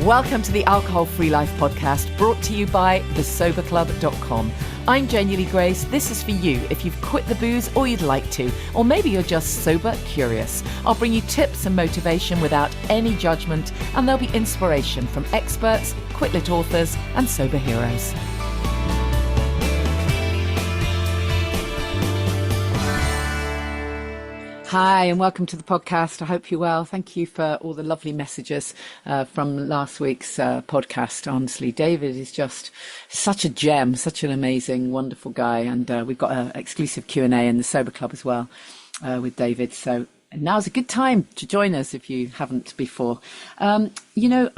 Welcome to the Alcohol Free Life podcast, brought to you by thesoberclub.com. I'm Janey Grace. This is for you if you've quit the booze or you'd like to, or maybe you're just sober curious. I'll bring you tips and motivation without any judgment, and there'll be inspiration from experts, quit-lit authors, and sober heroes. Hi, and welcome to the podcast. I hope you're well. Thank you for all the lovely messages from last week's podcast. Honestly, David is just such a gem, such an amazing, wonderful guy. And we've got an exclusive Q&A in the Sober Club as well with David. So now's a good time to join us if you haven't before. I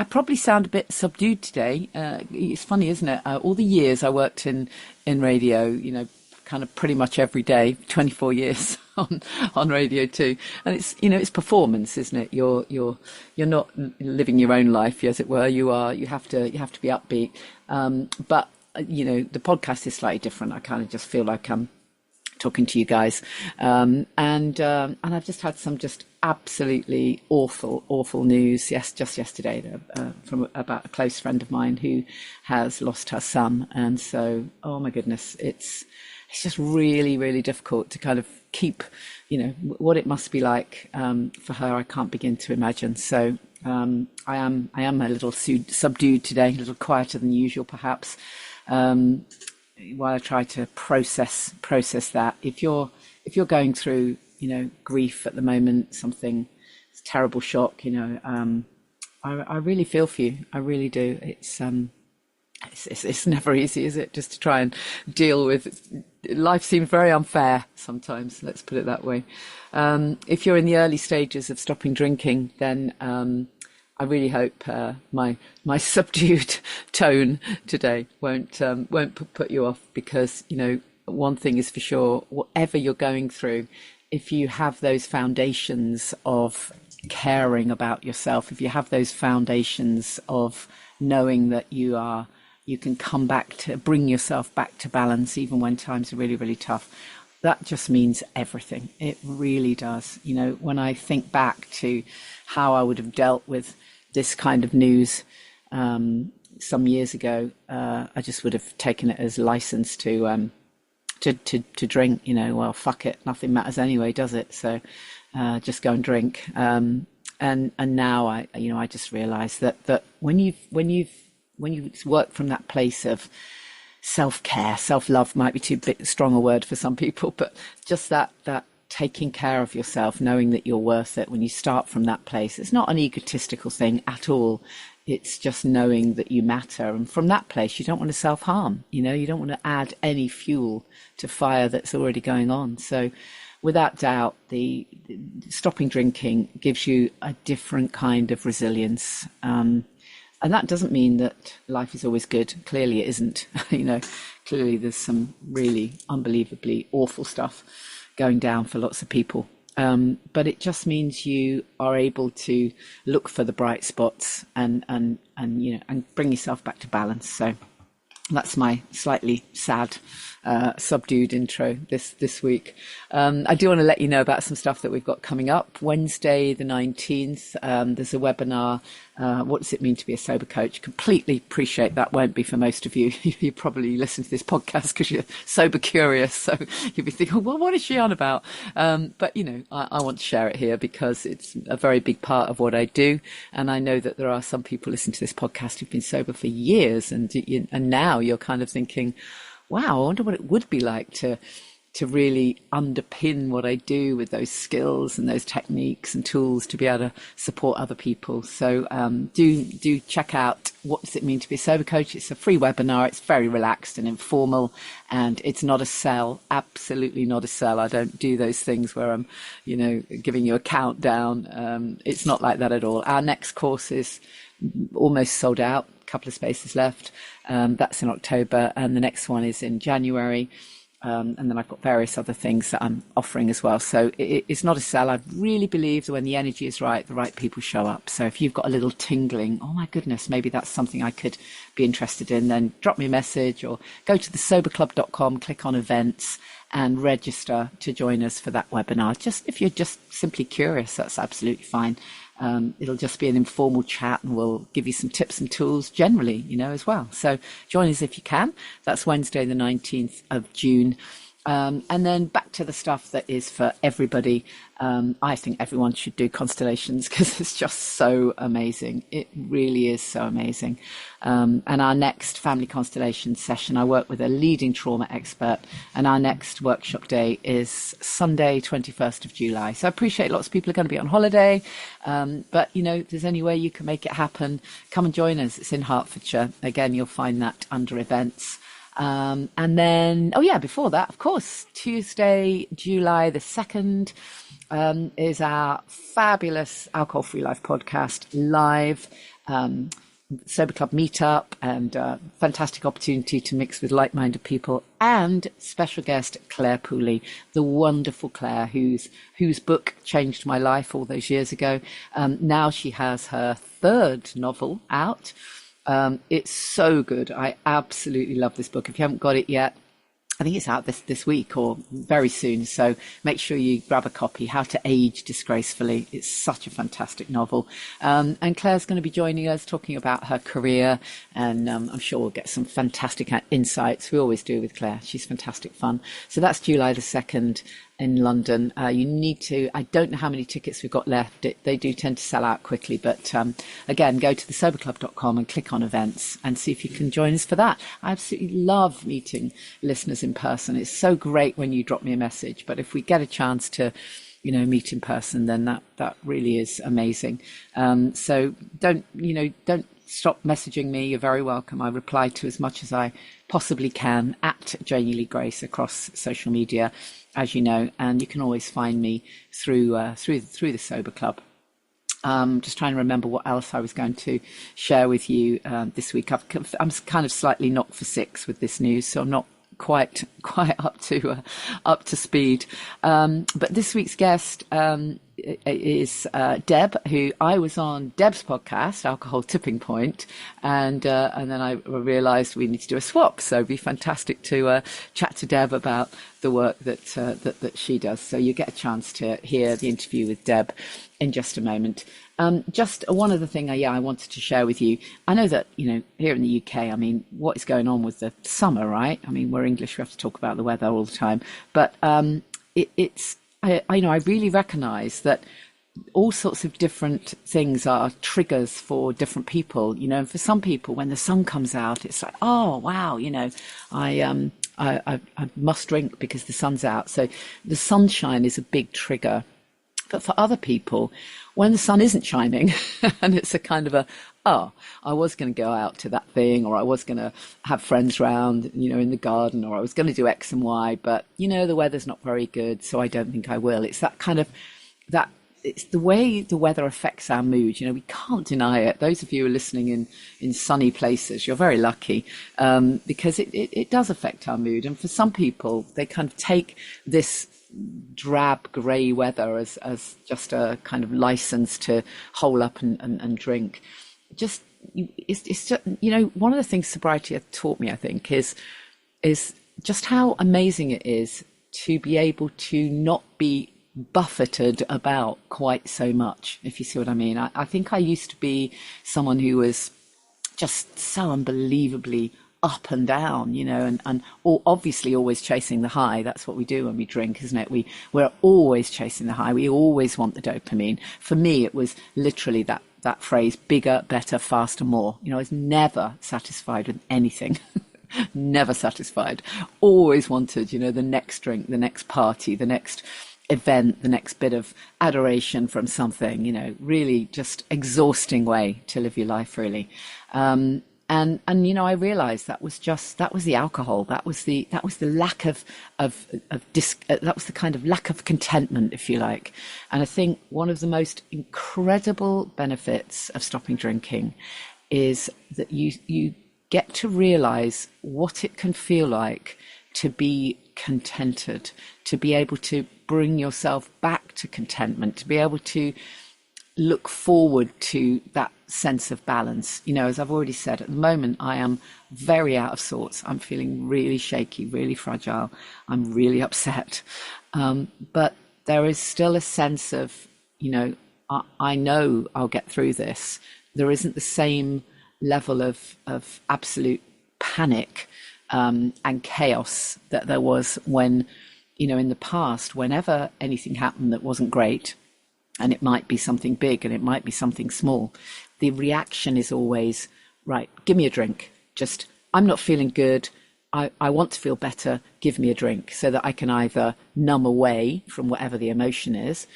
probably sound a bit subdued today. It's funny, isn't it? All the years I worked in radio, kind of pretty much every day, 24 years on radio too. And it's performance, isn't it? You're not living your own life, as it were. You have to be upbeat. But the podcast is slightly different. I kind of just feel like I'm talking to you guys. And I've just had some just absolutely awful news. Yes, just yesterday from about a close friend of mine who has lost her son. And so, oh my goodness, it's just really, really difficult to kind of keep, what it must be like for her. I can't begin to imagine. So I am a little subdued today, a little quieter than usual, perhaps, while I try to process that. If you're going through, grief at the moment, something, terrible shock, I really feel for you. I really do. It's never easy, is it? Just to try and deal with. Life seems very unfair sometimes. Let's put it that way. If you're in the early stages of stopping drinking, then I really hope my subdued tone today won't put you off, because one thing is for sure: whatever you're going through, if you have those foundations of caring about yourself, if you have those foundations of knowing that you can come back to bring yourself back to balance even when times are really, really tough. That just means everything. It really does. When I think back to how I would have dealt with this kind of news some years ago, I just would have taken it as license to drink. Well, fuck it, nothing matters anyway, does it? So just go and drink. And now I just realised that when you work from that place of self-care, self-love might be too strong a word for some people, but just that taking care of yourself, knowing that you're worth it, when you start from that place, it's not an egotistical thing at all. It's just knowing that you matter. And from that place, you don't want to self-harm. You don't want to add any fuel to fire that's already going on. So without doubt, the stopping drinking gives you a different kind of resilience. And that doesn't mean that life is always good. Clearly it isn't. Clearly there's some really unbelievably awful stuff going down for lots of people. But it just means you are able to look for the bright spots and bring yourself back to balance. So that's my slightly sad, subdued intro this week. I do want to let you know about some stuff that we've got coming up. Wednesday, the 19th, there's a webinar. What does it mean to be a sober coach? Completely appreciate that won't be for most of you. You probably listen to this podcast because you're sober curious. So you'll be thinking, well, what is she on about? But, I want to share it here because it's a very big part of what I do. And I know that there are some people listening to this podcast who've been sober for years. And now you're kind of thinking, wow, I wonder what it would be like to really underpin what I do with those skills and those techniques and tools to be able to support other people. So do check out What Does It Mean to Be a Sober Coach. It's a free webinar. It's very relaxed and informal, and it's not a sell. Absolutely not a sell. I don't do those things where I'm, giving you a countdown. It's not like that at all. Our next course is almost sold out. A couple of spaces left. That's in October, and the next one is in January. And then I've got various other things that I'm offering as well. So it's not a sell. I really believe that when the energy is right, the right people show up. So if you've got a little tingling, oh my goodness, maybe that's something I could be interested in, then drop me a message or go to thesoberclub.com, click on events, and register to join us for that webinar. Just if you're just simply curious, that's absolutely fine. It'll just be an informal chat, and we'll give you some tips and tools generally, as well. So join us if you can. That's Wednesday, the 19th of June. And then back to the stuff that is for everybody. I think everyone should do Constellations because it's just so amazing. It really is so amazing. And our next family constellation session, I work with a leading trauma expert, and our next workshop day is Sunday, 21st of July. So I appreciate lots of people are going to be on holiday. But, if there's any way you can make it happen, come and join us. It's in Hertfordshire. Again, you'll find that under events. And then, before that, of course, Tuesday, July the 2nd, is our fabulous Alcohol Free Life podcast live, Sober Club meetup, and fantastic opportunity to mix with like-minded people, and special guest Clare Pooley, the wonderful Clare, whose book changed my life all those years ago. Now she has her third novel out. It's so good. I absolutely love this book. If you haven't got it yet, I think it's out this week or very soon. So make sure you grab a copy. How to Age Disgracefully. It's such a fantastic novel. And Claire's going to be joining us talking about her career. And I'm sure we'll get some fantastic insights. We always do with Claire. She's fantastic fun. So that's July the 2nd. In London. You need to, I don't know how many tickets we've got left. They do tend to sell out quickly, but again, go to thesoberclub.com and click on events and see if you can join us for that. I absolutely love meeting listeners in person. It's so great when you drop me a message, but if we get a chance to, meet in person, then that really is amazing. So don't stop messaging me. You're very welcome. I reply to as much as I possibly can at Janey Lee Grace across social media, as you know, and you can always find me through the Sober Club. Just trying to remember what else I was going to share with you this week. I'm kind of slightly knocked for six with this news, so I'm not quite up to speed. But this week's guest is Deb, who I was on Deb's podcast, Alcohol Tipping Point, and then I realised we need to do a swap. So it'd be fantastic to chat to Deb about the work that she does. So you get a chance to hear the interview with Deb in just a moment. Just one other thing I wanted to share with you. I know that, here in the UK, what is going on with the summer, right? We're English, we have to talk about the weather all the time. But I really recognise that all sorts of different things are triggers for different people, and for some people, when the sun comes out, it's like, oh, wow, I must drink because the sun's out. So the sunshine is a big trigger. But for other people, when the sun isn't shining and it's a kind of I was going to go out to that thing, or I was going to have friends round, in the garden, or I was going to do X and Y, but, the weather's not very good, so I don't think I will. It's that kind of, it's the way the weather affects our mood. We can't deny it. Those of you who are listening in sunny places, you're very lucky, because it does affect our mood. And for some people, they kind of take this drab grey weather as just a kind of license to hole up and drink. It's just, one of the things sobriety has taught me, I think, is just how amazing it is to be able to not be buffeted about quite so much, if you see what I mean. I think I used to be someone who was just so unbelievably up and down, and obviously always chasing the high. That's what we do when we drink, isn't it? We're always chasing the high. We always want the dopamine. For me, it was literally that phrase, bigger, better, faster, more. I was never satisfied with anything. Never satisfied. Always wanted, the next drink, the next party, the next event, the next bit of adoration from something, really just exhausting way to live your life, really. And I realized that was the alcohol. That was the lack that was the kind of lack of contentment, if you like. And I think one of the most incredible benefits of stopping drinking is that you get to realize what it can feel like to be contented, to be able to bring yourself back to contentment, to be able to look forward to that sense of balance. You know, as I've already said, at the moment, I am very out of sorts. I'm feeling really shaky, really fragile. I'm really upset. But there is still a sense of, you know, I know I'll get through this. There isn't the same level of absolute panic and chaos that there was when, you know, in the past, whenever anything happened that wasn't great, and it might be something big and it might be something small, the reaction is always, right, give me a drink. Just, I'm not feeling good. I want to feel better. Give me a drink, so that I can either numb away from whatever the emotion is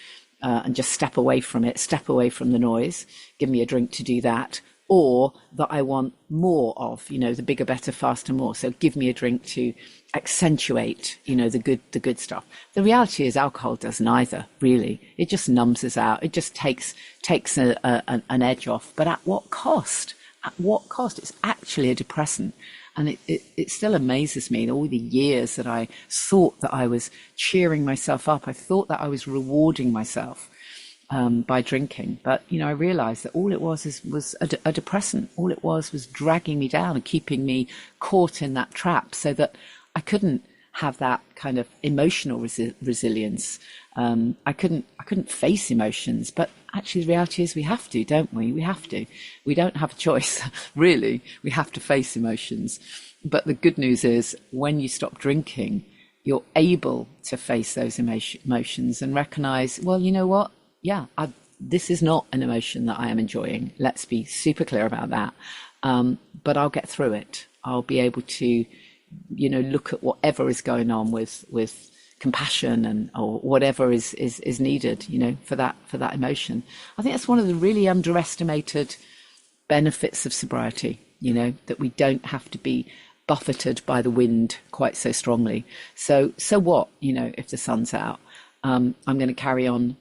and just step away from it, step away from the noise. Give me a drink to do that. Or that I want more of, you know, the bigger, better, faster, more. So give me a drink to accentuate, you know, the good stuff. The reality is alcohol does neither, really. It just numbs us out. It just takes an edge off. But at what cost? At what cost? It's actually a depressant. And it still amazes me, in all the years that I thought that I was cheering myself up. I thought that I was rewarding myself by drinking. But, you know, I realized that all it was a depressant. All it was dragging me down and keeping me caught in that trap, so that I couldn't have that kind of emotional resilience. I couldn't face emotions. But actually the reality is we have to, don't we? We have to. We don't have a choice, really. We have to face emotions. But the good news is, when you stop drinking, you're able to face those emotions and recognize, well, you know what? Yeah, this is not an emotion that I am enjoying. Let's be super clear about that. But I'll get through it. I'll be able to, you know, look at whatever is going on with compassion or whatever is needed, you know, for that emotion. I think that's one of the really underestimated benefits of sobriety, you know, that we don't have to be buffeted by the wind quite so strongly. So what, you know, if the sun's out, I'm going to carry on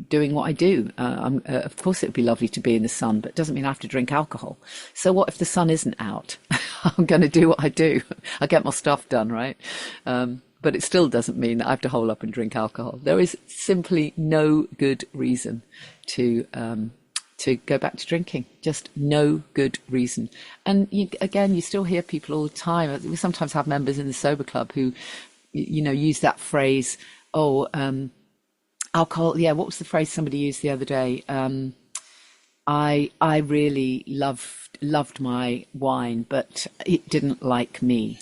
doing what I do. Of course, it would be lovely to be in the sun, but it doesn't mean I have to drink alcohol. So what if the sun isn't out? I'm going to do what I do. I get my stuff done, right? But it still doesn't mean that I have to hole up and drink alcohol. There is simply no good reason to go back to drinking. Just no good reason. And again, you still hear people all the time. We sometimes have members in the sober club who, you know, use that phrase, alcohol. Yeah, what was the phrase somebody used the other day? I really loved my wine, but it didn't like me.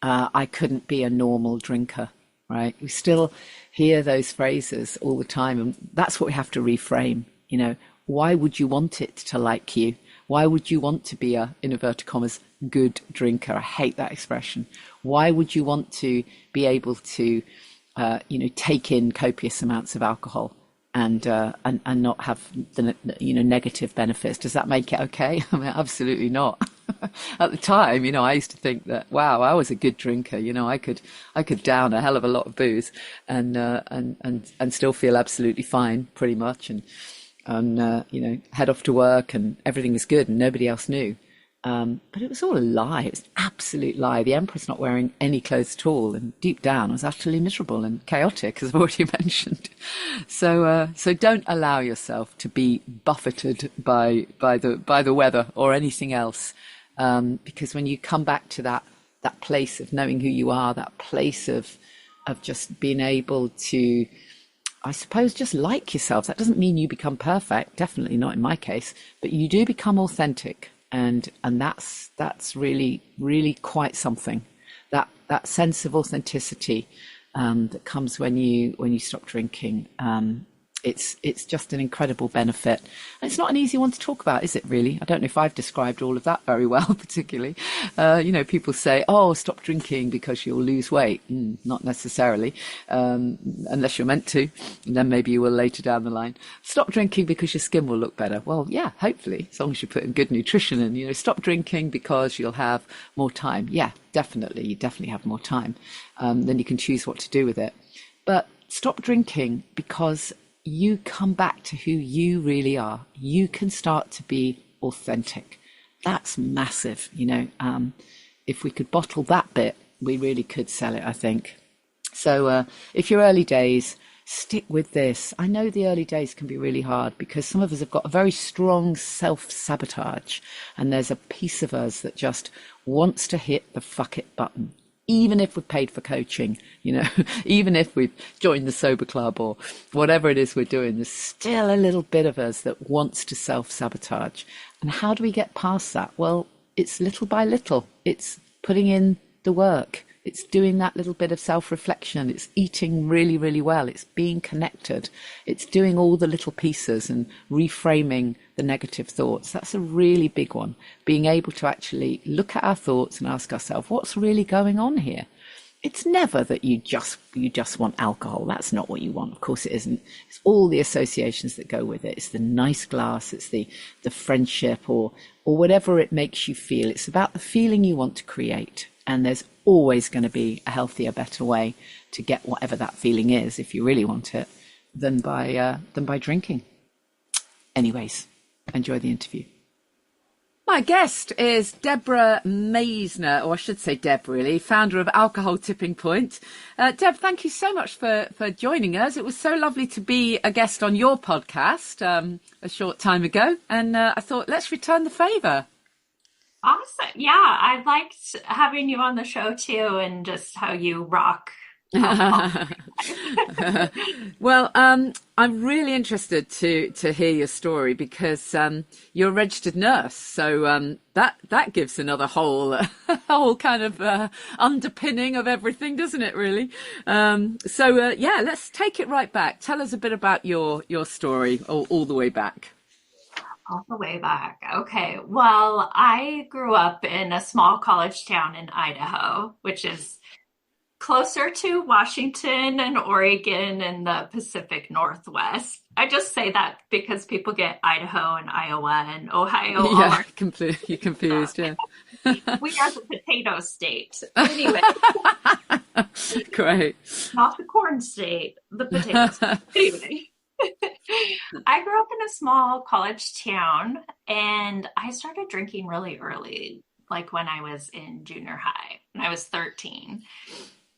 I couldn't be a normal drinker, right? We still hear those phrases all the time, and that's what we have to reframe. You know, why would you want it to like you? Why would you want to be a, in inverted commas, good drinker? I hate that expression. Why would you want to be able to take in copious amounts of alcohol and not have the, you know, negative benefits? Does that make it okay? I mean, absolutely not. At the time, you know, I used to think that, wow, I was a good drinker. You know, I could down a hell of a lot of booze and still feel absolutely fine, pretty much, and you know, head off to work and everything was good and nobody else knew. But it was all a lie. It was an absolute lie. The Emperor's not wearing any clothes at all, and deep down I was utterly miserable and chaotic, as I've already mentioned. So don't allow yourself to be buffeted by the weather or anything else, because when you come back to that place of knowing who you are, that place of just being able to, I suppose, just like yourself. That doesn't mean you become perfect, definitely not in my case, but you do become authentic. And that's really, really quite something. That sense of authenticity that comes when you stop drinking. It's just an incredible benefit. And it's not an easy one to talk about, is it really? I don't know if I've described all of that very well, particularly. You know, people say, oh, stop drinking because you'll lose weight. Not necessarily, unless you're meant to, and then maybe you will later down the line. Stop drinking because your skin will look better. Well, yeah, hopefully, as long as you put in good nutrition in. You know, stop drinking because you'll have more time. Yeah, definitely, you definitely have more time. Then you can choose what to do with it. But stop drinking because you come back to who you really are. You can start to be authentic. That's massive, you know. If we could bottle that bit, we really could sell it, I think. So if you're early days, stick with this. I know the early days can be really hard because some of us have got a very strong self-sabotage, and there's a piece of us that just wants to hit the fuck it button. Even if we've paid for coaching, even if we've joined the sober club or whatever it is we're doing, there's still a little bit of us that wants to self-sabotage. And how do we get past that? Well, it's little by little. It's putting in the work. It's doing that little bit of self-reflection. It's eating really, really well. It's being connected. It's doing all the little pieces and reframing the negative thoughts. That's a really big one. Being able to actually look at our thoughts and ask ourselves, what's really going on here? It's never that you just want alcohol. That's not what you want. Of course it isn't. It's all the associations that go with it. It's the nice glass. It's the friendship or whatever it makes you feel. It's about the feeling you want to create. And there's always going to be a healthier, better way to get whatever that feeling is, if you really want it, than by drinking. Anyways, enjoy the interview. My guest is Deborah Masner, or I should say Deb, really, founder of Alcohol Tipping Point. Deb, thank you so much for joining us. It was so lovely to be a guest on your podcast a short time ago, and I thought, let's return the favour. Awesome. Yeah, I liked having you on the show too, and just how you rock. Well, I'm really interested to hear your story because you're a registered nurse, so that gives another whole kind of underpinning of everything, doesn't it? Really. Yeah, let's take it right back. Tell us a bit about your story, all the way back. All the way back. Okay. Well, I grew up in a small college town in Idaho, which is closer to Washington and Oregon and the Pacific Northwest. I just say that because people get Idaho and Iowa and Ohio. Yeah, you're confused, yeah. We are the potato state. Anyway. Great. Not the corn state, the potato state. Anyway. I grew up in a small college town, and I started drinking really early, like when I was in junior high, when I was 13.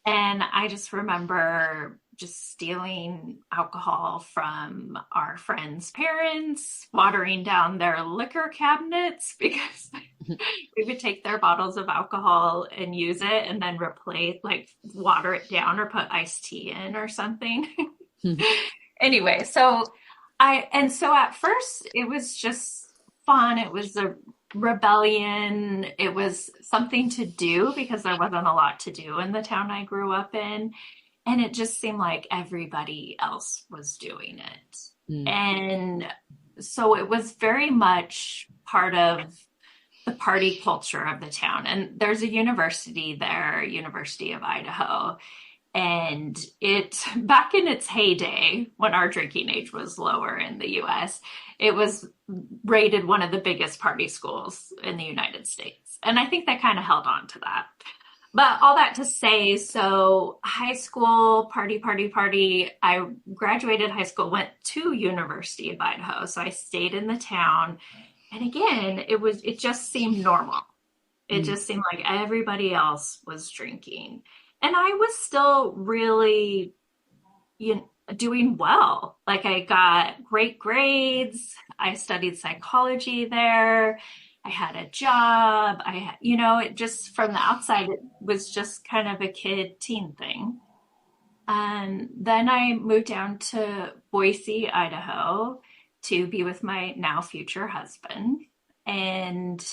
And I just remember just stealing alcohol from our friends' parents, watering down their liquor cabinets because we would take their bottles of alcohol and use it and then water it down or put iced tea in or something. Anyway, so at first it was just fun. It was a rebellion. It was something to do because there wasn't a lot to do in the town I grew up in. And it just seemed like everybody else was doing it. And so it was very much part of the party culture of the town. And there's a university there, University of Idaho. And back in its heyday, when our drinking age was lower in the US, it was rated one of the biggest party schools in the United States. And I think they kind of held on to that. But all that to say, so high school, party. I graduated high school, went to University of Idaho. So I stayed in the town. And again, it just seemed normal. It just seemed like everybody else was drinking. And I was still really, doing well. Like I got great grades. I studied psychology there. I had a job. It just from the outside, it was just kind of a teen thing. And then I moved down to Boise, Idaho to be with my now future husband. And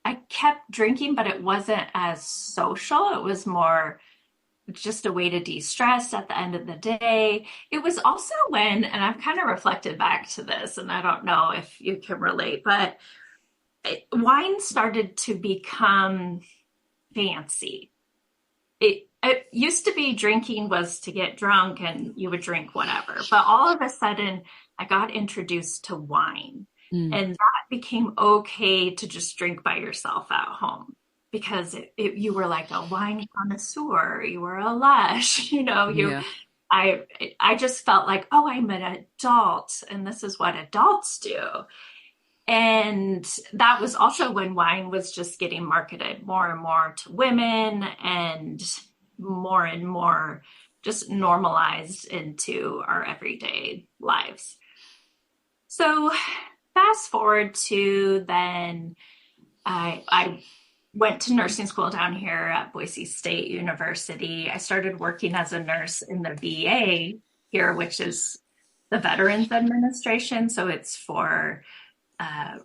I kept drinking, but it wasn't as social. It was more just a way to de-stress at the end of the day. It was also and I've kind of reflected back to this, and I don't know if you can relate, but wine started to become fancy. It used to be drinking was to get drunk and you would drink whatever. But all of a sudden, I got introduced to wine. And that became okay to just drink by yourself at home because you were like a wine connoisseur, you were a lush, I just felt like, oh, I'm an adult and this is what adults do. And that was also when wine was just getting marketed more and more to women and more just normalized into our everyday lives. So fast forward to then I went to nursing school down here at Boise State University. I started working as a nurse in the VA here, which is the Veterans Administration. So it's for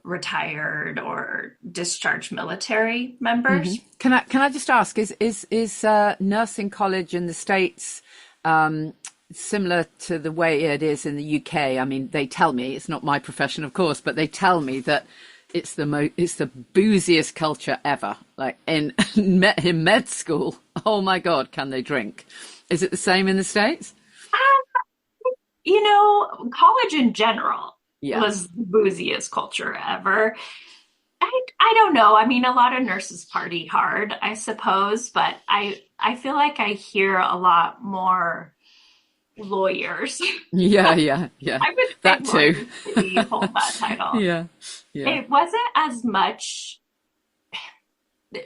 retired or discharged military members. Can I just ask, is nursing college in the States similar to the way it is in the UK? I mean, they tell me, it's not my profession, of course, but they tell me that it's the booziest culture ever. Like in med school, oh my God, can they drink? Is it the same in the States? College in general was the booziest culture ever. I don't know. I mean, a lot of nurses party hard, I suppose, but I feel like I hear a lot more lawyers. Yeah. I would that too. Hold that title. Yeah. It wasn't as much.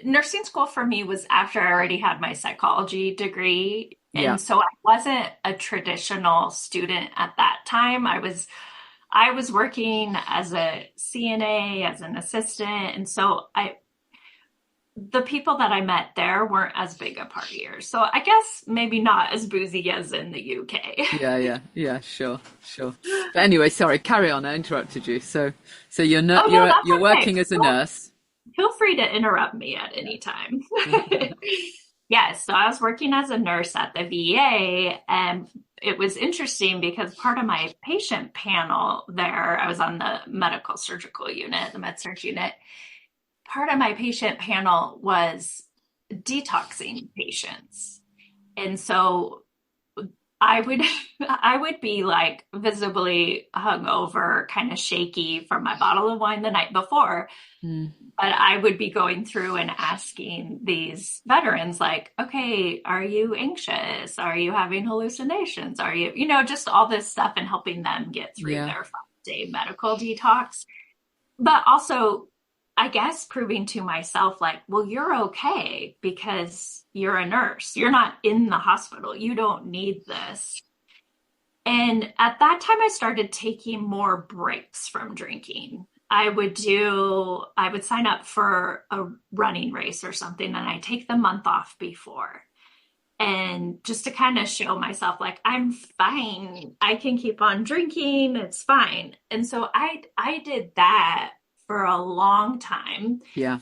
Nursing school for me was after I already had my psychology degree. And so I wasn't a traditional student at that time. I was working as a CNA, as an assistant. And so the people that I met there weren't as big a partiers. So I guess maybe not as boozy as in the UK. Yeah, sure. But anyway, sorry, carry on. I interrupted you. So you're okay. working as a nurse. Feel free to interrupt me at any time. Yes, so I was working as a nurse at the VA, and it was interesting because part of my patient panel there, I was on the medical surgical unit, the med surg unit. Part of my patient panel was detoxing patients. And so I would be like visibly hungover, kind of shaky from my bottle of wine the night before. But I would be going through and asking these veterans like, okay, are you anxious? Are you having hallucinations? Are you, just all this stuff and helping them get through their 5-day medical detox. But also, I guess proving to myself like, well, you're okay because you're a nurse. You're not in the hospital. You don't need this. And at that time, I started taking more breaks from drinking. I would sign up for a running race or something, and I take the month off before. And just to kind of show myself like, I'm fine. I can keep on drinking. It's fine. And so I did that for a long time. Yeah.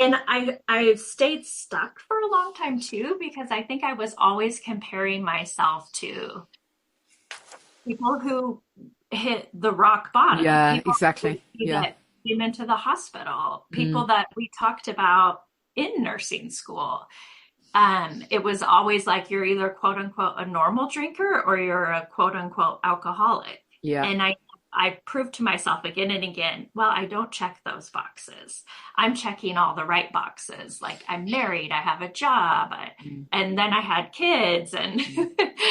And I stayed stuck for a long time too, because I think I was always comparing myself to people who hit the rock bottom. Yeah, people exactly. that came into the hospital, people that we talked about in nursing school. It was always like, you're either quote unquote a normal drinker or you're a quote unquote alcoholic. Yeah. And I proved to myself again and again, well, I don't check those boxes. I'm checking all the right boxes. Like, I'm married, I have a job, and then I had kids. And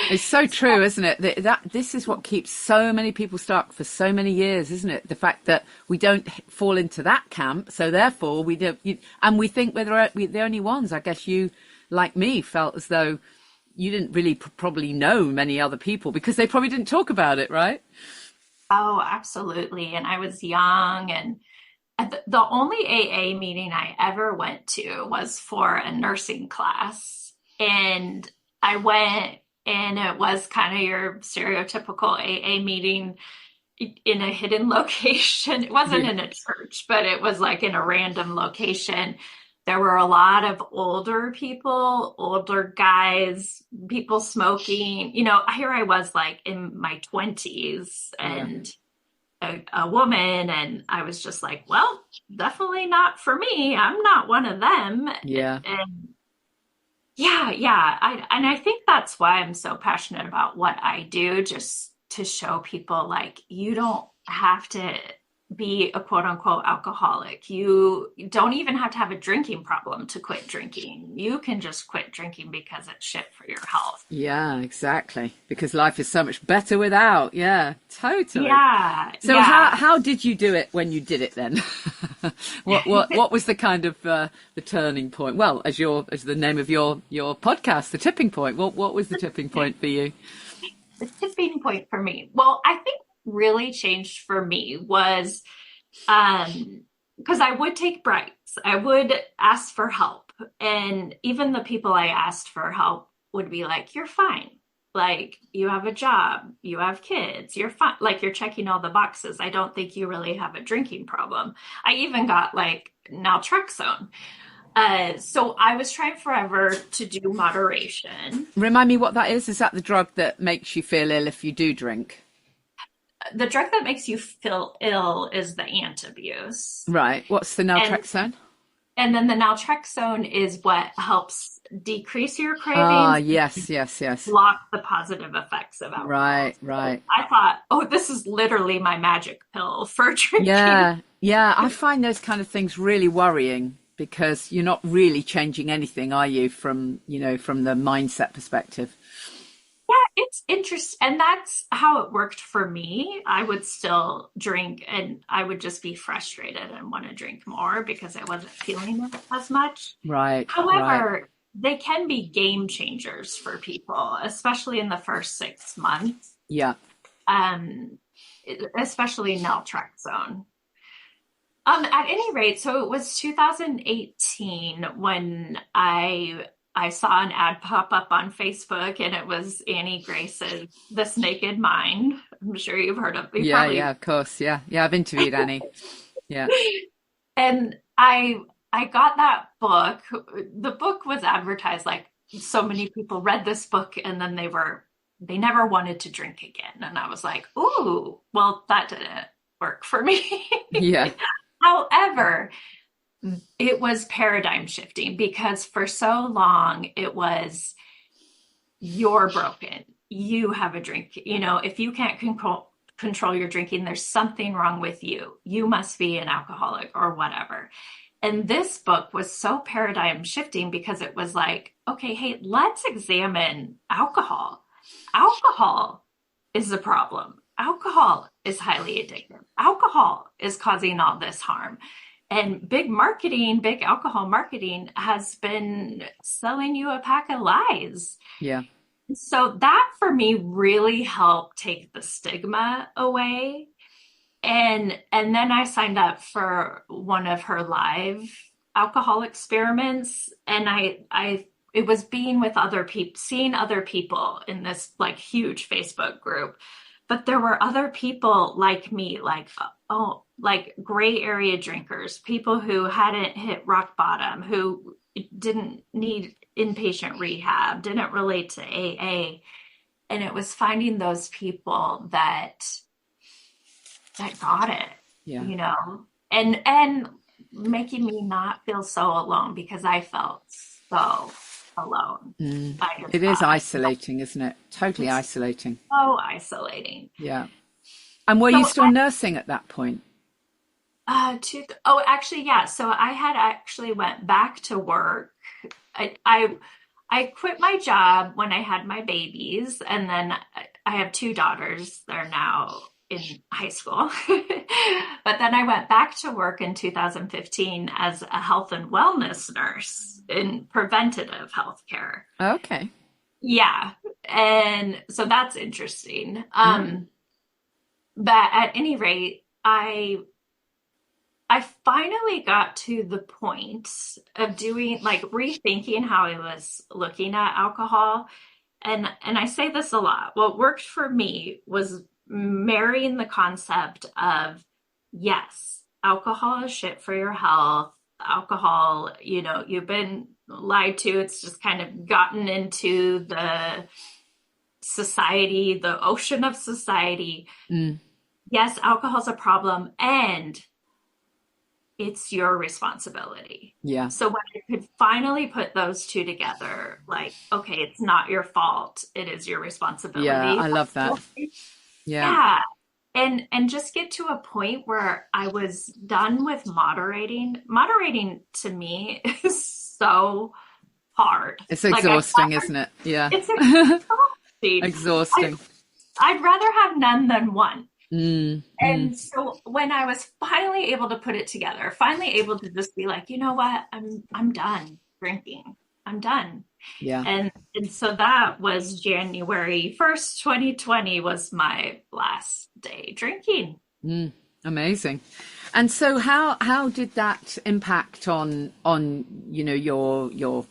it's so true, isn't it? That this is what keeps so many people stuck for so many years, isn't it? The fact that we don't fall into that camp. So therefore we don't, and we think we're the only ones. I guess you, like me, felt as though you didn't really probably know many other people because they probably didn't talk about it, right? Oh, absolutely. And I was young, and the only AA meeting I ever went to was for a nursing class. And I went, and it was kind of your stereotypical AA meeting in a hidden location. It wasn't in a church, but it was like in a random location. There were a lot of older people, older guys, people smoking. Here I was like in my 20s and a woman, and I was just like, well, definitely not for me. I'm not one of them. Yeah. And I think that's why I'm so passionate about what I do, just to show people like, you don't have to be a quote unquote alcoholic. You don't even have to have a drinking problem to quit drinking. You can just quit drinking because it's shit for your health. Yeah, exactly. Because life is so much better without. Yeah, totally. Yeah. So how did you do it when you did it then? What was the kind of the turning point? Well, as the name of your podcast, the tipping point. What was the tipping point for you? The tipping point for me. Well, I think really changed for me was because I would take breaks. I would ask for help. And even the people I asked for help would be like, you're fine. Like, you have a job, you have kids, you're fine. Like, you're checking all the boxes. I don't think you really have a drinking problem. I even got like naltrexone. So I was trying forever to do moderation. Remind me what that is. Is that the drug that makes you feel ill if you do drink? The drug that makes you feel ill is the antabuse. Right. What's the naltrexone? And then the naltrexone is what helps decrease your cravings. Ah, yes. Block the positive effects of alcohol. Right. I thought, oh, this is literally my magic pill for drinking. Yeah. I find those kind of things really worrying because you're not really changing anything, are you, from the mindset perspective? Yeah, it's interesting. And that's how it worked for me. I would still drink and I would just be frustrated and want to drink more because I wasn't feeling it as much. Right. However, they can be game changers for people, especially in the first 6 months. Yeah. Especially naltrexone. At any rate, so it was 2018 when I saw an ad pop up on Facebook, and it was Annie Grace's This Naked Mind. I'm sure you've heard of it. Yeah, of course. Yeah, I've interviewed Annie. Yeah. And I got that book. The book was advertised like so many people read this book and then they never wanted to drink again. And I was like, ooh, well, that didn't work for me. Yeah. However, it was paradigm shifting because for so long it was, you're broken. You have a drink. If you can't control your drinking, there's something wrong with you. You must be an alcoholic or whatever. And this book was so paradigm shifting because it was like, okay, hey, let's examine alcohol. Alcohol is the problem. Alcohol is highly addictive. Alcohol is causing all this harm. And big alcohol marketing has been selling you a pack of lies. Yeah. So that for me really helped take the stigma away. And then I signed up for one of her live alcohol experiments. And it was being with other people, seeing other people in this like huge Facebook group. But there were other people like me, like gray area drinkers, people who hadn't hit rock bottom, who didn't need inpatient rehab, didn't relate to AA. And it was finding those people that got it, and making me not feel so alone because I felt so alone. It is isolating, isn't it? Totally isolating. So isolating. Yeah. And were you still nursing at that point? Actually, yeah. So I had actually went back to work. I quit my job when I had my babies, and then I have 2 daughters. They're now in high school. But then I went back to work in 2015 as a health and wellness nurse in preventative health care. Okay. Yeah. And so that's interesting. But at any rate, I finally got to the point of doing rethinking how I was looking at alcohol. And I say this a lot. What worked for me was marrying the concept of, yes, alcohol is shit for your health. Alcohol, you've been lied to. It's just kind of gotten into the society, the ocean of society. Yes, alcohol's a problem and it's your responsibility. Yeah. So when I could finally put those two together, like, okay, it's not your fault. It is your responsibility. Yeah, I love that. Yeah. And just get to a point where I was done with moderating. Moderating to me is so hard. It's exhausting, isn't it? Yeah. It's exhausting. Exhausting. I'd rather have none than one. Mm, mm, And so when I was finally able to put it together, finally able to just be like, you know what, I'm done drinking. I'm done. yeah. And so that was January 1st, 2020 was my last day drinking. Mm, amazing. And so how did that impact on your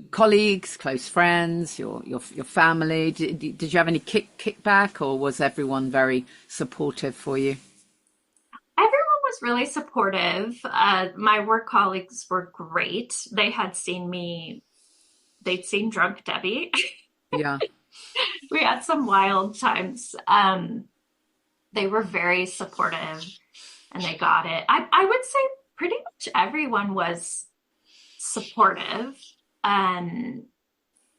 colleagues, close friends, your family? Did you have any kickback, or was everyone very supportive for you? Everyone was really supportive. My work colleagues were great. They'd seen Drunk Debbie. Yeah. We had some wild times. They were very supportive and they got it. I would say pretty much everyone was supportive. Um,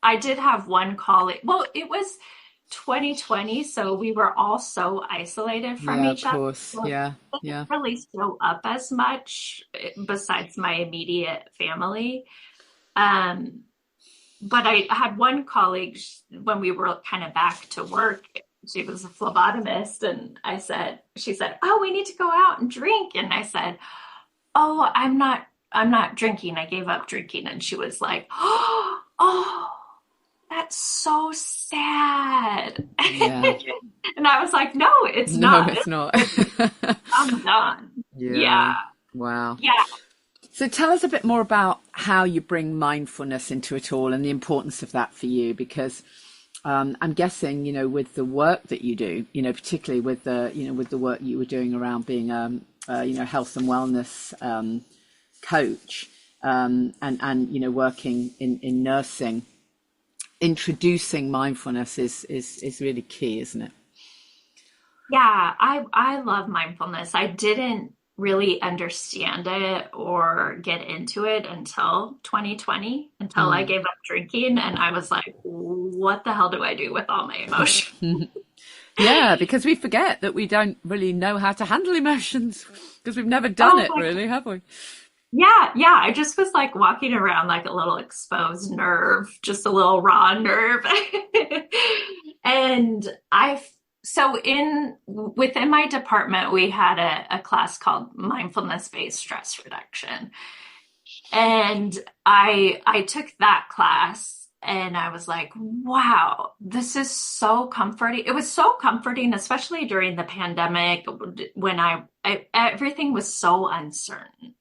I did have one colleague. Well, it was 2020, so we were all so isolated from Yeah, of each other. course. So Yeah, it yeah. didn't really show up as much besides my immediate family. Um, but I had one colleague when we were kind of back to work. She was a phlebotomist, and she said, "Oh, we need to go out and drink." And I said, "Oh, I'm not drinking. I gave up drinking." And she was like, "Oh, that's so sad." Yeah. And I was like, "No, it's No, not. it's not. I'm done." Yeah. Yeah. Wow. Yeah. So tell us a bit more about how you bring mindfulness into it all and the importance of that for you, because I'm guessing, with the work that you do, particularly with the work you were doing around being health and wellness coach, and working in nursing, introducing mindfulness is really key, isn't it? Yeah, I love mindfulness. I didn't really understand it or get into it until 2020, until I Mm. gave up drinking and I was like, what the hell do I do with all my emotions? Yeah, because we forget that we don't really know how to handle emotions because we've never done Oh it my, really, have we? yeah, yeah. I just was like walking around like a little exposed nerve, just a little raw nerve. And so within my department, we had a class called mindfulness-based stress reduction. And I took that class and I was like, wow, this is so comforting. It was so comforting, especially during the pandemic when everything was so uncertain.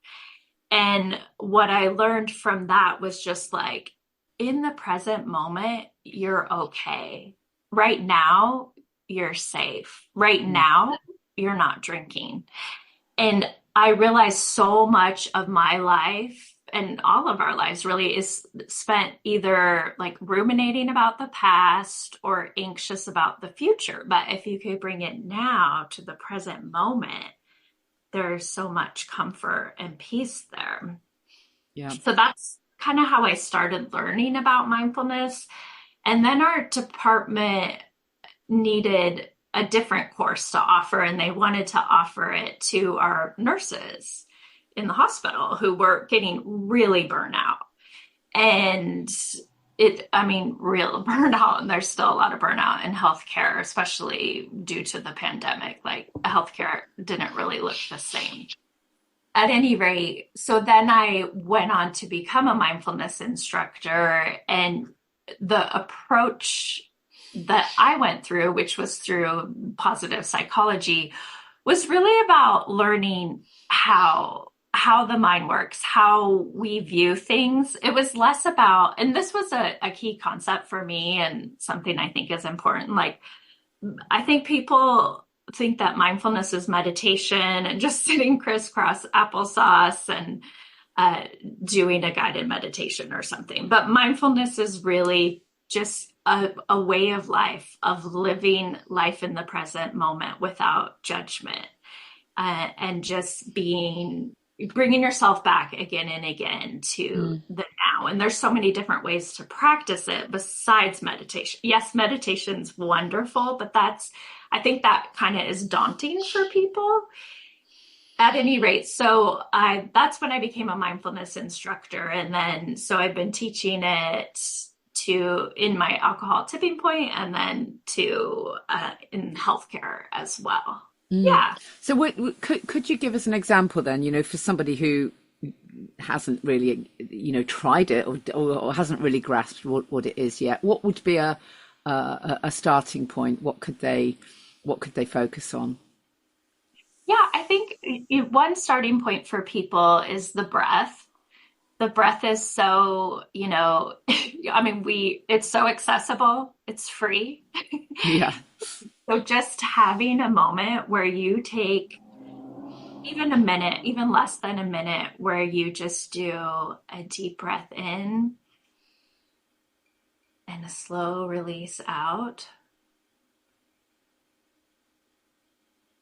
And what I learned from that was just like, in the present moment, you're okay. Right now, you're safe. Right Mm. now, you're not drinking. And I realized so much of my life and all of our lives really is spent either like ruminating about the past or anxious about the future. But if you could bring it now to the present moment, there's so much comfort and peace there. Yeah. So that's kind of how I started learning about mindfulness. And then our department needed a different course to offer, and they wanted to offer it to our nurses in the hospital who were getting really burnt out. And real burnout, and there's still a lot of burnout in healthcare, especially due to the pandemic. Like healthcare didn't really look the same. At any rate, so then I went on to become a mindfulness instructor, and the approach that I went through, which was through positive psychology, was really about learning how the mind works, how we view things. It was less about, and this was a key concept for me and something I think is important. Like, I think people think that mindfulness is meditation and just sitting crisscross applesauce and uh, doing a guided meditation or something. But mindfulness is really just a way of life, of living life in the present moment without judgment, and just bringing yourself back again and again to Mm. the now. And there's so many different ways to practice it besides meditation. Yes, meditation's wonderful, but I think that kind of is daunting for people. At any rate, so that's when I became a mindfulness instructor. And then, so I've been teaching it in my alcohol tipping point and then in healthcare as well. Yeah. So could you give us an example then, for somebody who hasn't really, tried it or hasn't really grasped what it is yet? What would be a starting point? What could they focus on? Yeah, I think one starting point for people is the breath. The breath is so, I mean, it's so accessible, it's free. Yeah. So just having a moment where you take even a minute, even less than a minute, where you just do a deep breath in and a slow release out.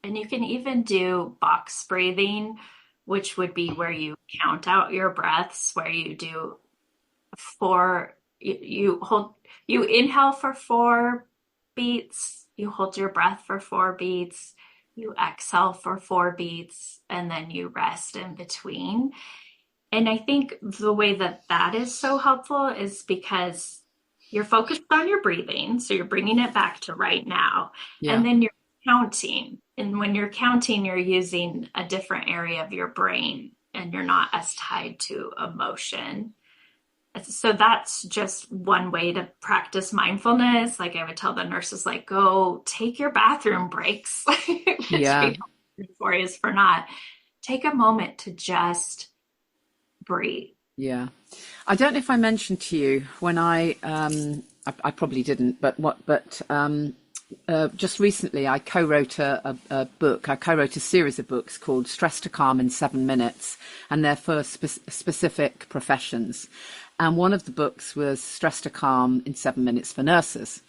And you can even do box breathing, which would be where you count out your breaths, where you do you inhale for 4 beats, you hold your breath for 4 beats, you exhale for 4 beats, and then you rest in between. And I think the way that that is so helpful is because you're focused on your breathing. So you're bringing it back to right now. Yeah. And then you're counting. And when you're counting, you're using a different area of your brain and you're not as tied to emotion. So that's just one way to practice mindfulness. Like I would tell the nurses, like, go take your bathroom breaks, which Yeah. we know notorious for not. Take a moment to just breathe. Yeah. I don't know if I mentioned to you when I probably didn't, just recently I co-wrote a book. I co-wrote a series of books called Stress to Calm in 7 Minutes, and they're for specific professions. And one of the books was Stress to Calm in 7 Minutes for nurses.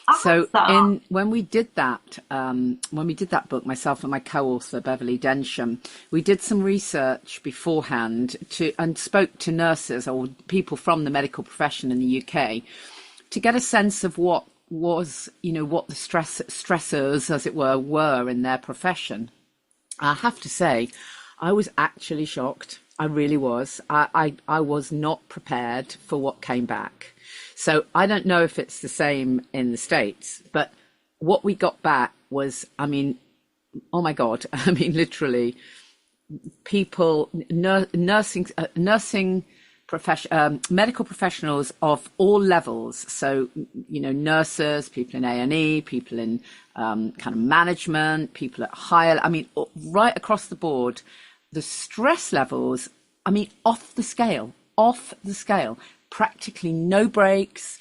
Awesome. So when we did that book, myself and my co-author Beverly Densham, we did some research beforehand and spoke to nurses or people from the medical profession in the UK to get a sense of what was, what the stressors, as it were in their profession. I have to say, I was actually shocked. I really was. I was not prepared for what came back. So I don't know if it's the same in the States, but what we got back was, I mean, oh my God, I mean, literally people, nursing profession, medical professionals of all levels. So, nurses, people in A&E, people in kind of management, people at higher, I mean, right across the board, the stress levels, I mean, off the scale, practically no breaks.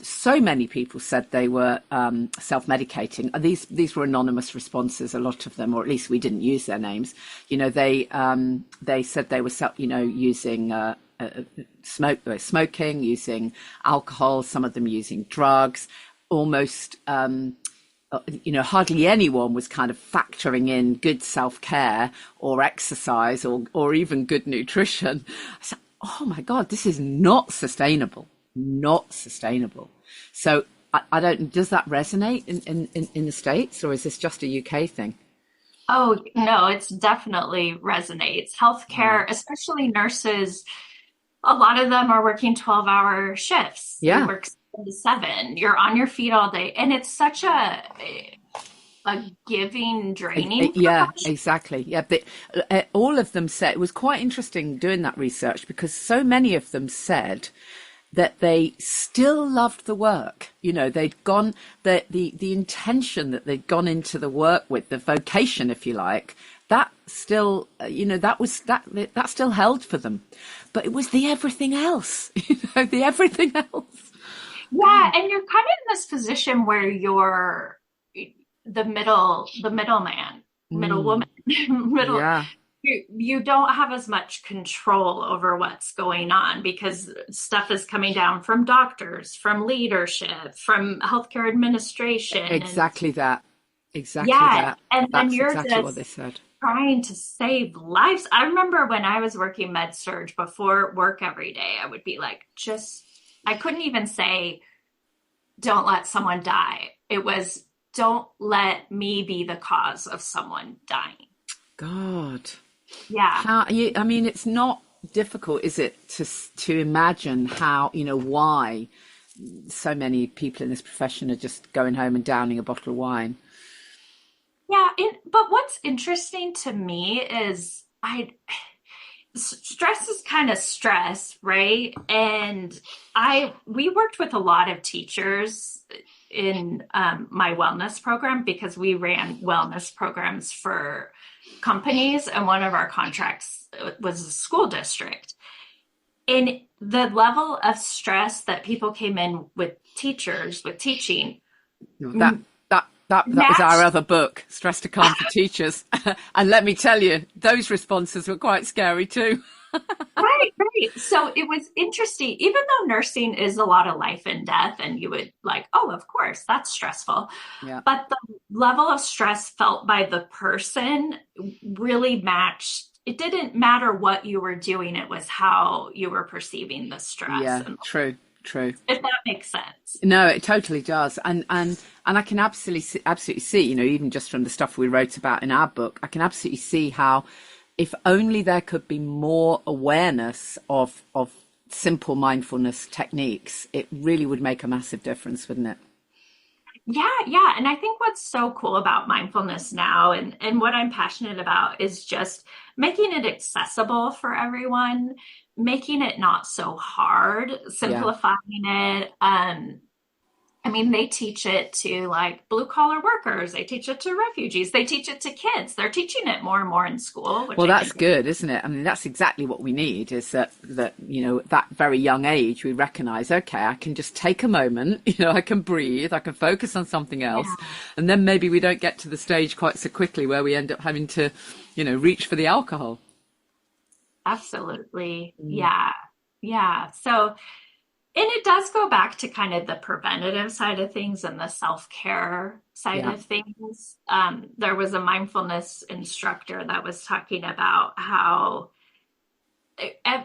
So many people said they were self-medicating. These were anonymous responses, a lot of them, or at least we didn't use their names. They said they were, using smoking, using alcohol, some of them using drugs, almost. Hardly anyone was kind of factoring in good self-care or exercise or even good nutrition. So, oh my God, this is not sustainable. So I don't, does that resonate in the States, or is this just a UK thing? Oh, no, it's definitely resonates. Healthcare, especially nurses, a lot of them are working 12-hour shifts. Yeah. They work 7 to 7. You're on your feet all day. And it's such a giving, draining. Yeah, exactly. Yeah, but all of them said, it was quite interesting doing that research because so many of them said that they still loved the work. They'd gone, the intention that they'd gone into the work with, the vocation, if you like, that still, that still held for them. But it was the everything else, the everything else. Yeah, and you're kind of in this position where you're the middleman, middle woman, middle. Yeah. You don't have as much control over what's going on because stuff is coming down from doctors, from leadership, from healthcare administration. Exactly that. Exactly Yeah, that. and then That's you're exactly just what they said. trying to save lives. I remember when I was working med surg before work every day, I would be like, I couldn't even say, don't let someone die. It was, don't let me be the cause of someone dying. God. Yeah. I mean, it's not difficult, is it, to imagine how, why so many people in this profession are just going home and downing a bottle of wine. Yeah, but what's interesting to me is stress is kind of stress, right? And we worked with a lot of teachers in my wellness program because we ran wellness programs for companies, and one of our contracts was a school district. And the level of stress that people came in with teachers with teaching That that was our matched. other book, Stress to Calm for Teachers. And let me tell you, those responses were quite scary too. Right, right. So it was interesting, even though nursing is a lot of life and death, and you would like, oh, of course, that's stressful. Yeah. But the level of stress felt by the person really matched. It didn't matter what you were doing, it was how you were perceiving the stress. Yeah, And true, true. if that makes sense. No, it totally does. And I can absolutely see, you know, even just from the stuff we wrote about in our book, I can absolutely see how if only there could be more awareness of simple mindfulness techniques, it really would make a massive difference, wouldn't it? Yeah, yeah. And I think what's so cool about mindfulness now and what I'm passionate about is just making it accessible for everyone, making it not so hard, Yeah. simplifying it. I mean, they teach it to like blue collar workers, they teach it to refugees, they teach it to kids. They're teaching it more and more in school, which Well, I that's think. good, isn't it? I mean, that's exactly what we need is that, you know, at that very young age, we recognize, okay, I can just take a moment, you know, I can breathe, I can focus on something else. Yeah, And then maybe we don't get to the stage quite so quickly where we end up having to, you know, reach for the alcohol. absolutely. Mm. Yeah. Yeah. So, and it does go back to kind of the preventative side of things and the self-care side Yeah. of things. There was a mindfulness instructor that was talking about how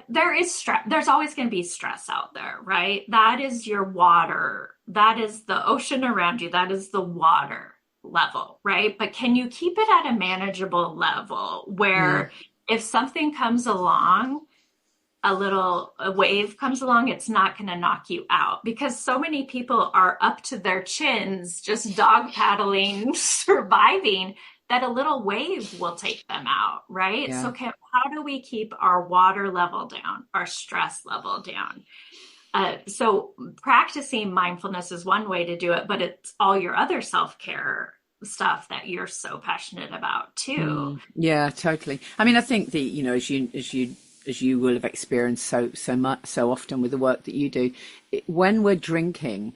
there is stress. There's always going to be stress out there, right? That is your water. That is the ocean around you. That is the water level, right? But can you keep it at a manageable level Mm. where if something comes along, a wave comes along, it's not going to knock you out because so many people are up to their chins, just dog paddling, surviving, that a little wave will take them out, right? Yeah. So, how do we keep our water level down, our stress level down? So, practicing mindfulness is one way to do it, but it's all your other self care stuff that you're so passionate about too. Mm. Yeah, totally. I mean, I think you know, as you will have experienced so much, so often with the work that you do, when we're drinking,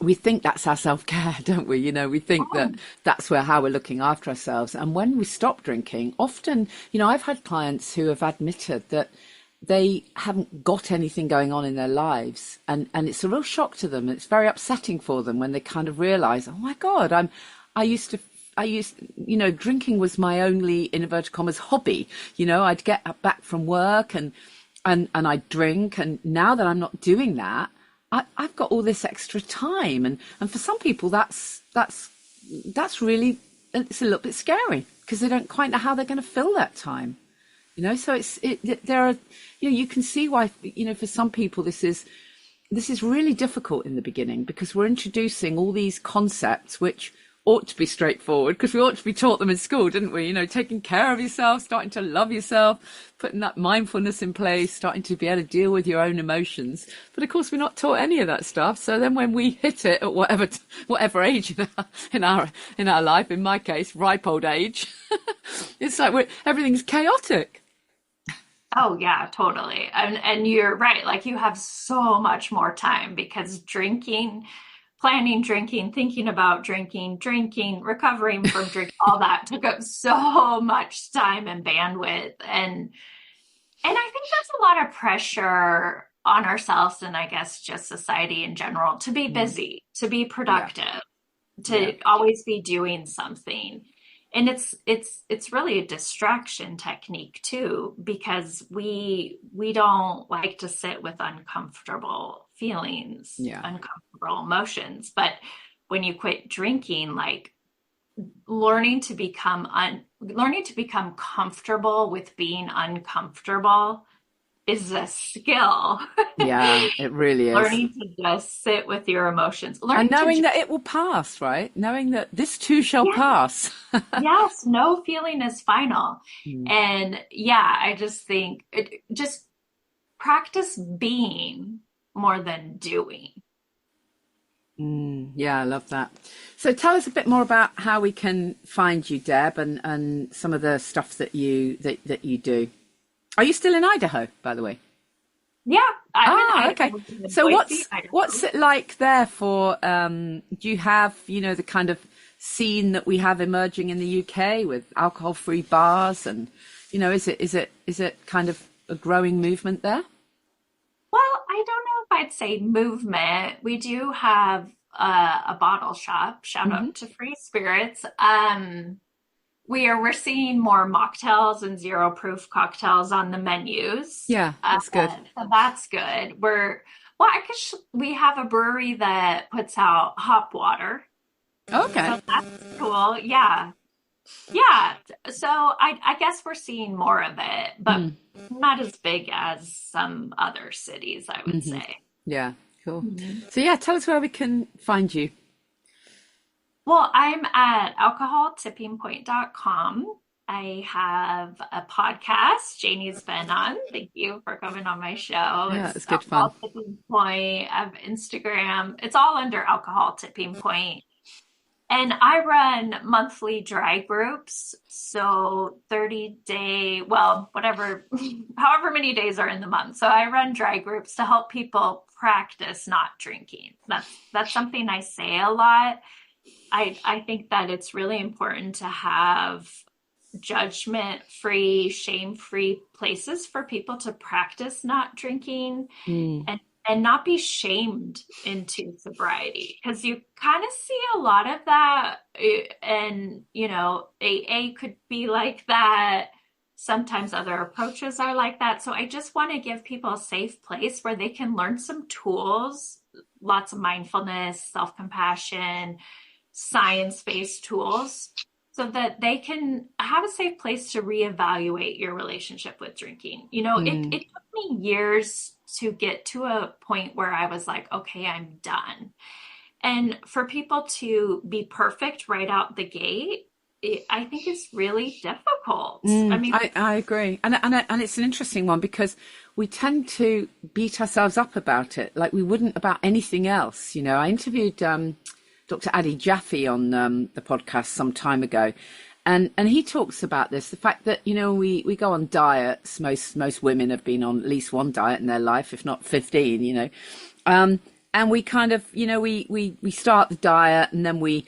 we think that's our self-care, don't we? You know, we think that Oh, that's where how we're looking after ourselves. And when we stop drinking, often, you know, I've had clients who have admitted that they haven't got anything going on in their lives, and it's a real shock to them. It's very upsetting for them when they kind of realize, oh my God, I used to you know, drinking was my only, in inverted commas, hobby. You know, I'd get back from work and I'd drink. And now that I'm not doing that, I've got all this extra time. And for some people, that's really, it's a little bit scary because they don't quite know how they're going to fill that time. You know, so there are, you know, you can see why, you know, for some people, this is really difficult in the beginning because we're introducing all these concepts which ought to be straightforward because we ought to be taught them in school, didn't we? You know, taking care of yourself, starting to love yourself, putting that mindfulness in place, starting to be able to deal with your own emotions. But of course, we're not taught any of that stuff. So then when we hit it at whatever age in our life, in my case, ripe old age, it's like everything's chaotic. oh yeah, totally. And you're right. Like you have so much more time because drinking, planning drinking, thinking about drinking, recovering from drink, all that took up so much time and bandwidth. And I think that's a lot of pressure on ourselves and I guess just society in general to be Mm. busy, to be Yeah, productive, yeah, to always be doing something. And it's really a distraction technique too, because we don't like to sit with uncomfortable feelings, yeah. uncomfortable emotions. But when you quit drinking, like learning to become comfortable with being uncomfortable is a skill. Yeah, it really is. Learning to just sit with your emotions. And Learning to knowing that it will pass, right? Knowing that this too shall yeah, pass. yes, no feeling is final. Mm. And yeah, I just think just practice being more than doing. Yeah, I love that. So tell us a bit more about how we can find you, Deb, and some of the stuff that you do. Are you still in Idaho, by the way? Yeah, I'm in Okay. Idaho, in So Boise, what's Idaho. it like there for do you have, the kind of scene that we have emerging in the UK with alcohol-free bars and is it kind of a growing movement there? Well, I don't know if I'd say movement. We do have a bottle shop. Shout Hmm. out to Free Spirits. We're seeing more mocktails and zero proof cocktails on the menus. Yeah, that's good. So that's good. I guess we have a brewery that puts out hop water. Okay. So that's cool. Yeah. Yeah. So I guess we're seeing more of it, but not as big as some other cities, I would Mm-hmm. say. Yeah, cool. Mhm. So yeah, tell us where we can find you. Well, I'm at alcoholtippingpoint.com. I have a podcast Janey's been on. Thank you for coming on my show. Yeah, It's it's good fun. Alcohol Tipping Point. I have Instagram. It's all under Alcohol Tipping Point. And I run monthly dry groups. So 30-day, well, whatever, however many days are in the month. So I run dry groups to help people practice not drinking. That's something I say a lot. I think that it's really important to have judgment-free, shame-free places for people to practice not drinking Mm. and not be shamed into sobriety, because you kind of see a lot of that. And AA could be like that. Sometimes other approaches are like that. So I just want to give people a safe place where they can learn some tools, lots of mindfulness, self-compassion, science-based tools, so that they can have a safe place to reevaluate your relationship with drinking. It took me years to get to a point where I was like, okay, I'm done. And for people to be perfect right out the gate, I think it's really difficult. I mean, I agree, and it's an interesting one because we tend to beat ourselves up about it like we wouldn't about anything else. I interviewed Dr. Adi Jaffe on the podcast some time ago, and he talks about this, the fact that we go on diets. Most women have been on at least one diet in their life, if not 15. And we kind of we start the diet and then we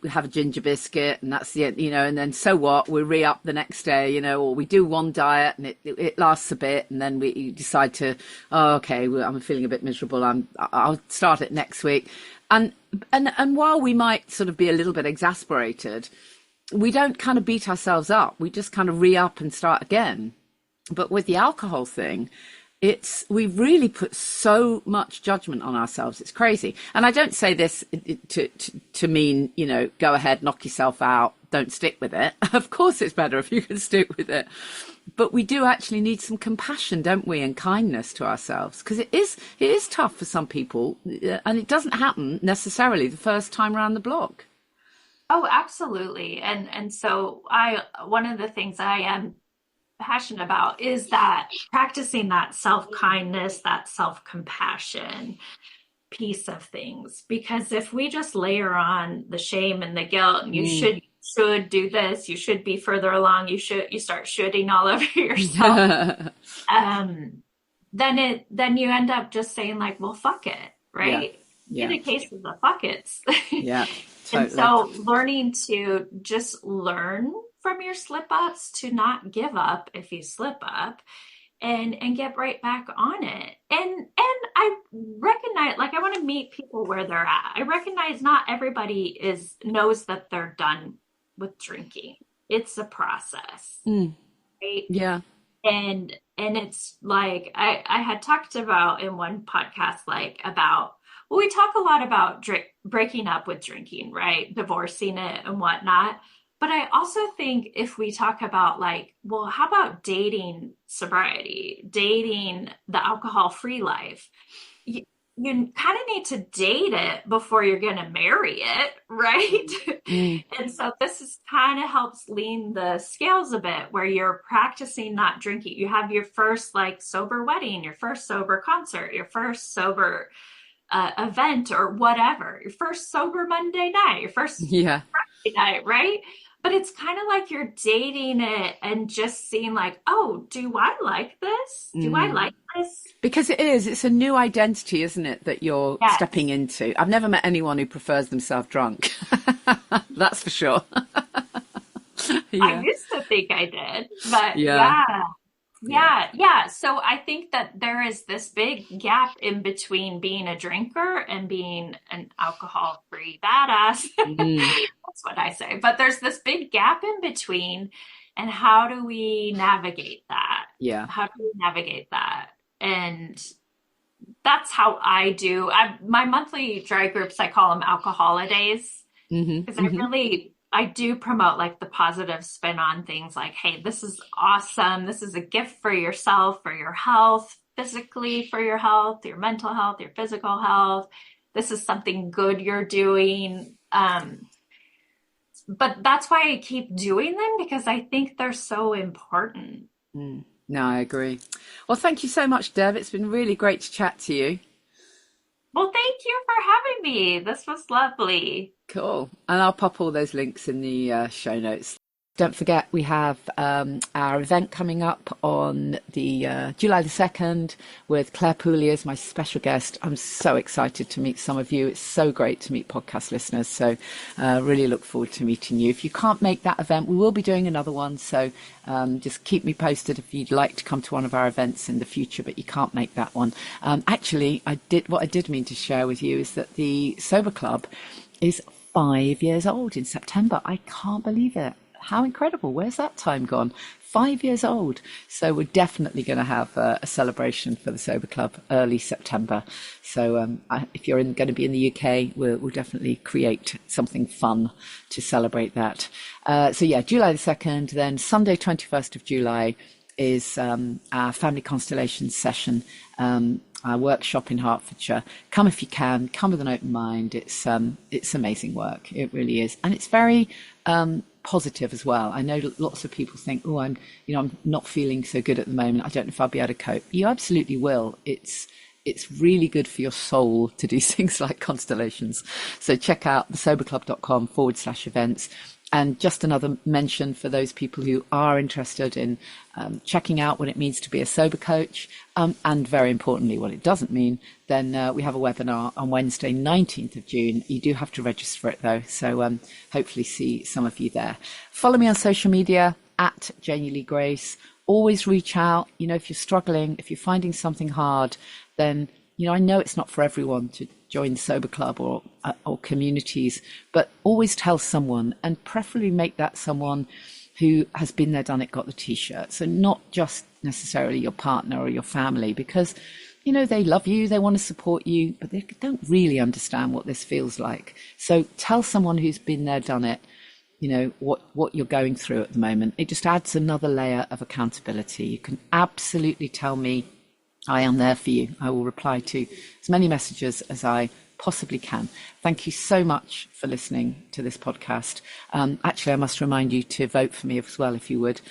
have a ginger biscuit and that's it, and then so what, we re-up the next day, or we do one diet and it lasts a bit and then we decide to, oh, okay, well, I'm feeling a bit miserable, I'll start it next week. And while we might sort of be a little bit exasperated, we don't kind of beat ourselves up. We just kind of re-up and start again. But with the alcohol thing, we really put so much judgment on ourselves. It's crazy. And I don't say this to mean, go ahead, knock yourself out, don't stick with it. Of course it's better if you can stick with it. But we do actually need some compassion, don't we, and kindness to ourselves, because it is tough for some people, and it doesn't happen necessarily the first time around the block. oh, absolutely. And so one of the things I am passionate about is that practicing that self-kindness, that self-compassion piece of things. Because if we just layer on the shame and the guilt, and you should do this, you should be further along, you start shooting all over yourself, then you end up just saying like, well, fuck it, right? Yeah. In a case of the fuck it's. Yeah, And totally. so learning to just learn from your slip ups, to not give up if you slip up, and get right back on it. And I recognize, like, I want to meet people where they're at. I recognize not everybody knows that they're done with drinking. It's a process, right? Yeah. And it's like I had talked about in one podcast, well, we talk a lot about breaking up with drinking, right? Divorcing it and whatnot. But I also think if we talk about like, well, how about dating sobriety, dating the alcohol-free life? You, you kind of need to date it before you're going to marry it, right? Mm. And so this is kind of helps lean the scales a bit where you're practicing not drinking. You have your first like sober wedding, your first sober concert, your first sober event or whatever, your first sober Monday night, your first Yeah. Friday night, right? But it's kind of like you're dating it and just seeing like, oh, do I like this? Do I like this? Because it's a new identity, isn't it, that you're Yes. stepping into. I've never met anyone who prefers themselves drunk. That's for sure. I Yeah. used to think I did, but Yeah. yeah. Yeah. Yeah. So I think that there is this big gap in between being a drinker and being an alcohol-free badass. Mm. That's what I say. But there's this big gap in between. And how do we navigate that? Yeah. How do we navigate that? And that's how I do. My monthly dry groups, I call them alcoholidays because I do promote like the positive spin on things like, hey, this is awesome. This is a gift for yourself, for your health, physically, for your health, your mental health, your physical health. This is something good you're doing. But that's why I keep doing them because I think they're so important. No, I agree. Well, thank you so much, Deb. It's been really great to chat to you. Well, thank you for having me. This was lovely. Cool. And I'll pop all those links in the show notes. Don't forget, we have our event coming up on the July the 2nd with Clare Pooley as my special guest. I'm so excited to meet some of you. It's so great to meet podcast listeners. So really look forward to meeting you. If you can't make that event, we will be doing another one. So just keep me posted if you'd like to come to one of our events in the future, but you can't make that one. Actually, what I did mean to share with you is that the Sober Club is 5 years old in September. I can't believe it. How incredible. Where's that time gone? 5 years old. So we're definitely going to have a celebration for the Sober Club early September. So if you're going to be in the UK, we'll definitely create something fun to celebrate that. So yeah, July the 2nd, then Sunday, 21st of July is our family constellations session, our workshop in Hertfordshire. Come if you can, come with an open mind. It's amazing work. It really is. And it's very positive as well. I know lots of people think, oh, I'm not feeling so good at the moment. I don't know if I'll be able to cope. You absolutely will. It's really good for your soul to do things like constellations. So check out thesoberclub.com/events. And just another mention for those people who are interested in checking out what it means to be a sober coach, and very importantly, what it doesn't mean, then we have a webinar on Wednesday, 19th of June. You do have to register for it, though, so hopefully see some of you there. Follow me on social media, at Janey Lee Grace. Always reach out. If you're struggling, if you're finding something hard, then I know it's not for everyone to join the Sober Club or communities, but always tell someone, and preferably make that someone who has been there, done it, got the T-shirt. So not just necessarily your partner or your family, because, they love you, they want to support you, but they don't really understand what this feels like. So tell someone who's been there, done it, what you're going through at the moment. It just adds another layer of accountability. You can absolutely tell me, I am there for you. I will reply to as many messages as I possibly can. Thank you so much for listening to this podcast. Actually, I must remind you to vote for me as well, if you would,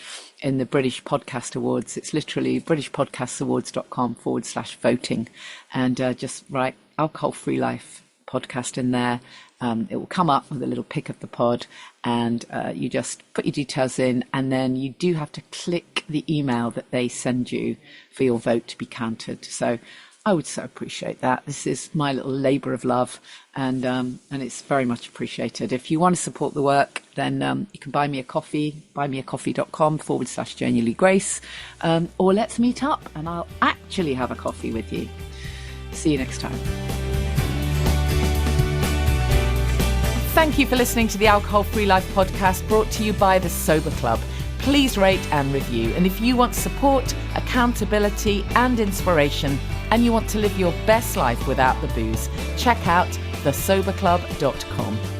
in the British Podcast Awards. It's literally britishpodcastawards.com/voting, and just write Alcohol Free Life podcast in there. It will come up with a little pic of the pod, and you just put your details in, and then you do have to click the email that they send you for your vote to be counted. So I would so appreciate that. This is my little labour of love, and it's very much appreciated. If you want to support the work, then you can buy me a coffee, buymeacoffee.com/Janey Lee Grace, or let's meet up and I'll actually have a coffee with you. See you next time. Thank you for listening to the Alcohol Free Life podcast, brought to you by the Sober Club. Please rate and review. And if you want support, accountability and inspiration, and you want to live your best life without the booze, check out thesoberclub.com.